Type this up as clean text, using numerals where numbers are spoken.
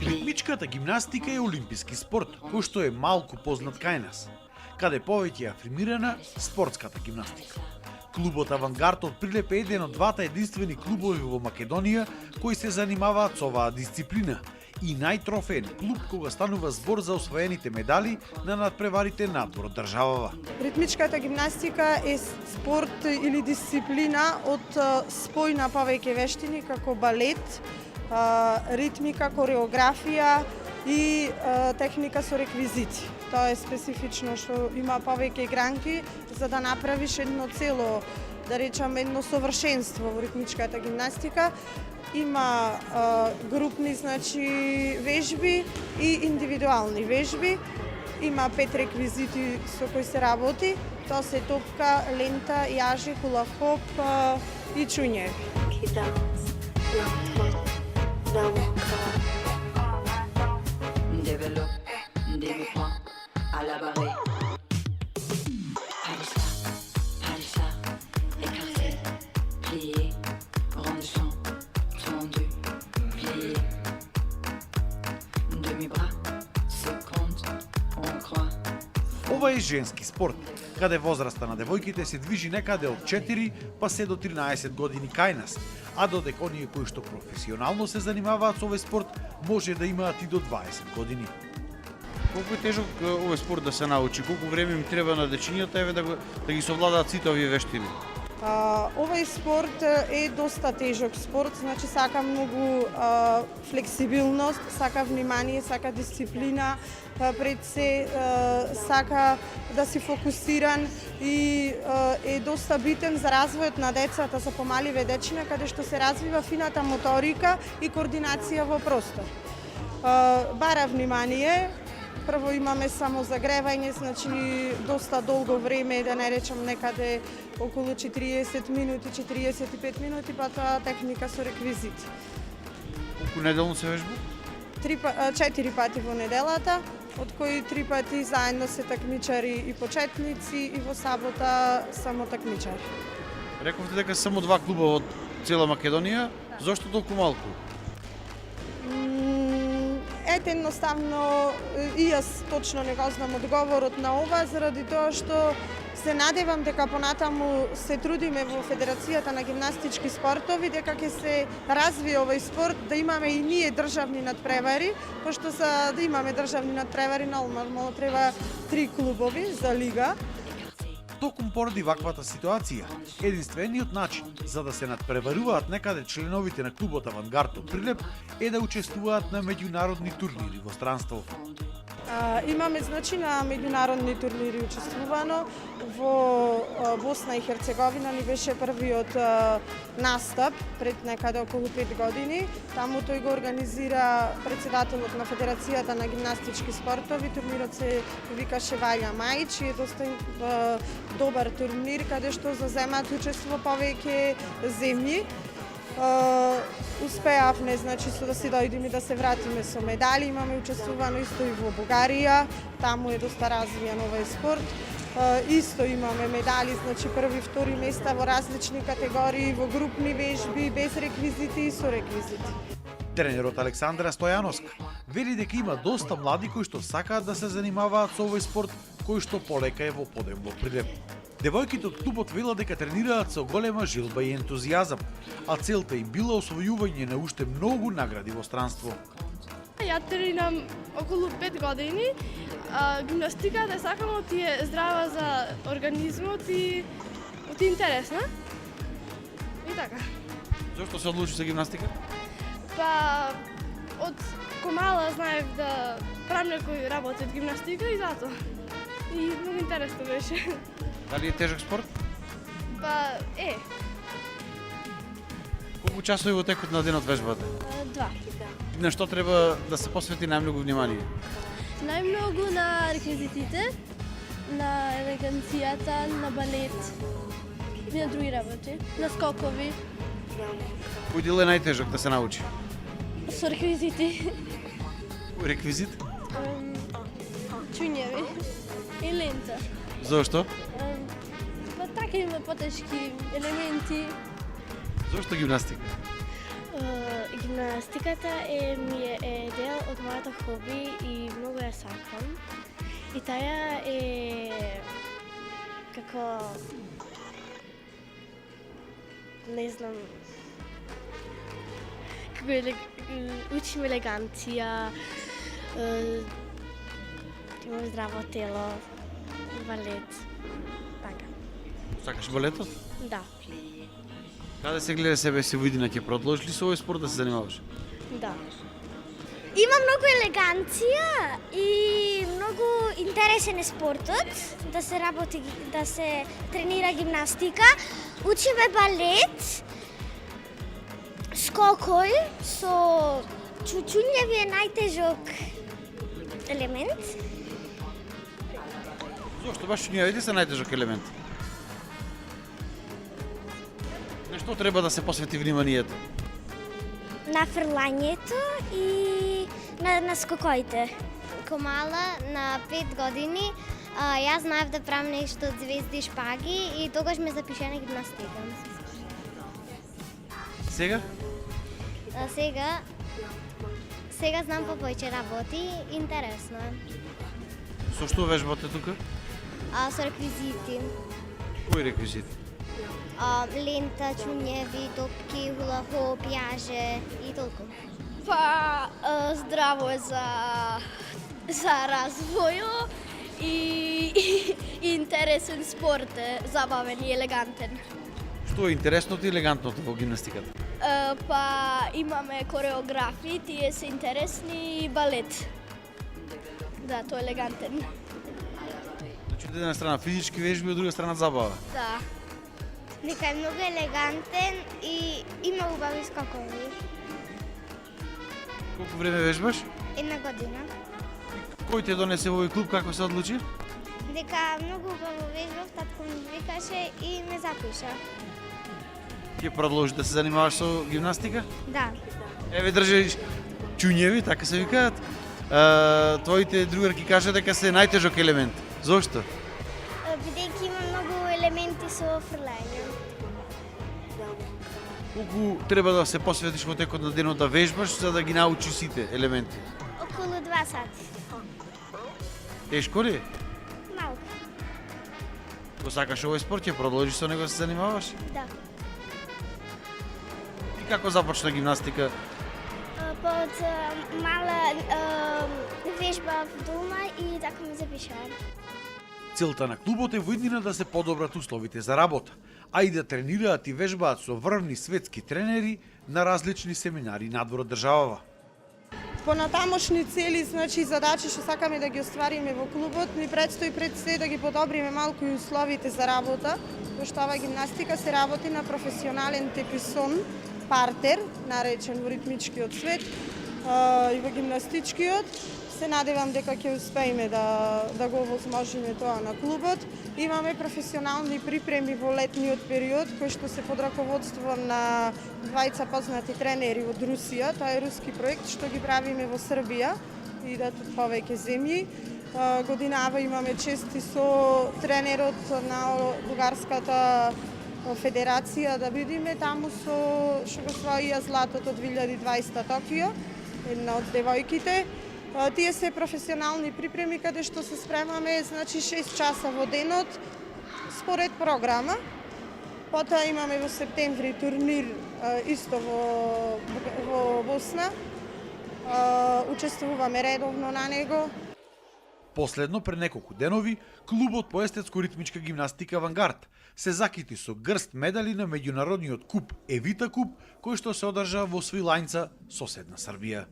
Ритмичката гимнастика е олимписки спорт, кој што е малку познат кај нас, каде повеќе е афирмирана спортската гимнастика. Клубот Авангард од Прилеп е еден од двата единствени клубови во Македонија кои се занимаваат со оваа дисциплина и најтрофеен клуб кога станува збор за освоените медали на надпреварите надвор од државава. Ритмичката гимнастика е спорт или дисциплина од спој на повеќе вештини како балет, ритмика, кореографија и техника со реквизити. Тоа е специфично што има повеќе гранки за да направиш едно цело, да речам едно совршенство во ритмичката гимнастика. Има групни, вежби и индивидуални вежби. Има 5 реквизити со кои се работи. Тоа се топка, лента, јажи, хула-хоп и чуњеви. Ова е женски спорт, каде возраста на девојките се движи некаде од 4 па се до 13 години кај нас, а додека оние кои што професионално се занимаваат со овој спорт може да имаат и до 20 години. Колку е тежок овој спорт да се научи? Колку време им треба на дечињата да ги совладаат сите овие вештини? Овој спорт е доста тежок спорт, сака многу флексибилност, сака внимание, сака дисциплина, пред се сака да си фокусиран и е доста битен за развојот на децата, за помаливе дечиња, каде што се развива фината моторика и координација во простор. Бара внимание. Прво имаме само загревање, доста долго време, да не речам некаде околу 40 минути, 45 минути, па тоа техника со реквизити. Колку неделно се вежба? 4 пати во неделата, од кои 3 пати заедно се такмичари и почетници и во сабота само такмичари. Рековте дека само 2 клуба од цела Македонија, зошто толку малку? Ете, едноставно, и јас точно не го знам одговорот на ова, заради тоа што се надевам дека понатаму се трудиме во Федерацијата на гимнастички спортови, дека ќе се развие овој спорт, да имаме и ние државни надпревари, пошто за да имаме државни надпревари нормално треба 3 клубови за лига. Токму поради ваквата ситуација, единствениот начин за да се надпреваруваат некаде членовите на клубот Авангард од Прилеп е да учествуваат на меѓународни турнири во странство. Имаме на меѓународни турнири учествувано. Во Босна и Херцеговина ни беше првиот настап пред некаде околу 5 години. Таму тој го организира председателот на Федерацијата на гимнастички спортови. Турнирот се викаше Ваља Мајч и е доста добар турнир каде што заземаат учество повеќе земји. Успеавме, со да си дојдеме да се вратиме со медали. Имаме учествувано исто и во Бугарија, таму е доста развиен овој спорт. Исто имаме медали, први, втори места во различни категории, во групни вежби, без реквизити и со реквизити. Тренерот Александра Стојановска вели дека има доста млади кои што сакаат да се занимаваат со овој спорт, кој што полека е во подем во Прилеп. Девојките од клубот велат дека тренираат со голема жилба и ентузијазам, а целта им била освојување на уште многу награди во странство. Ја тренирам околу 5 години. Гимнастиката сакам ти е здрава за организмот и ти е интересна. И така. Зошто се одлучи за гимнастика? Па од комала знаев да правам некој работи од гимнастика и затоа. И многу интересно беше. Дали е тежок спорт? Па е. Колку часови во текот на денот вежбате? 2. На што треба да се посвети најмногу внимание? Најмногу на реквизитите, на елеганцијата, на балет и на други работи, на скокови. Кој дел е најтежок да се научи? Со реквизити. Реквизит? Чуњеви и лента. Зошто? Па така има потешки елементи. Зошто гимнастика? Гимнастиката е дел од моето хоби и многу ја сакам. И таа е како не знам како учим елеганција, имам здраво тело, балет, така. Сакаш балетот? Да, Каде се гледа себе си во иднина, ќе продолжиш ли со овој спорт да се занимаваш? да. Има многу елеганција и многу интересен е спортот, да се работи, да се тренира гимнастика, учиме балет, скокој, со чучуњеви е најтежок елемент. Зошто баш чуњевите се најтежок елемент? На што треба да се посвети вниманието? На фрлањето и на скокоите. Ко мала, на 5 години, јас знаев да правам нешто од звезди и шпаги и тогаш ме запиша на гимнастика. Сега? Сега знам по повеќе работи, интересно е. Со што вежбате тука? Со реквизити. Кои реквизити? Лента, чуњеви, топки, хула хоп, јаже и толку. Па, здраво е за развојот и интересен спорт е, забавен и елегантен. Што е интересното и елегантното во гимнастиката? Па, имаме кореографии, тие се интересни и балет. Да, тоа е елегантен. Значи, од една страна физички вежби, од друга страна забава. Да. Дека е многу елегантен и има убави скокови. Колку време вежбаш? 1 година. Кој те донесе во овој клуб, како се одлучи? Дека многу убаво вежбав, татко ми викаше и ме запиша. Ќе продолжиш да се занимаваш со гимнастика? Да. Еве држиш чуњеви, така се викаат. Твоите другарки кажа дека се најтежок елемент. Зошто? Бидејќи има многу елементи со фрлање. Колку треба да се посветиш во текот на денот да вежбаш за да ги научиш сите елементи? Околу 2 сати. Тешко ли? Малку. Го сакаш овој спорт, ќе продолжиш со него да се занимаваш? Да. И како започна гимнастика? Под мала вежба в дома и така ме запишаа. Целта на клубот е во иднина да се подобрат условите за работа, а и да тренираат и вежбаат со врвни светски тренери на различни семинари надвор од државава. Понатамошни цели, значи задачи што сакаме да ги оствариме во клубот, ни предстои пред се да ги подобриме малку и условите за работа, пошто ова гимнастика се работи на професионален теписон, партер, наречен во ритмичкиот свет, и во гимнастичкиот. Се надевам дека ќе успееме да го овозможиме тоа на клубот. Имаме професионални припреми во летниот период, кои што се под раководство на двајца познати тренери од Русија. Тоа е руски проект што ги правиме во Србија и да тут повеќе земји. Годинава имаме чести со тренерот на бугарската федерација да видиме таму со што го освоија златото 2020 Токио, една од девојките. Тие се професионални припреми каде што се спремаме, значи 6 часа во денот според програма. Потоа имаме во септември турнир исто во Босна. Учествуваме редовно на него. Последно, пред неколку денови, клубот по естетско-ритмичка гимнастика Авангард се закити со грст медали на меѓународниот куп Евита куп, кој што се одржа во Свилајнца, соседна Србија.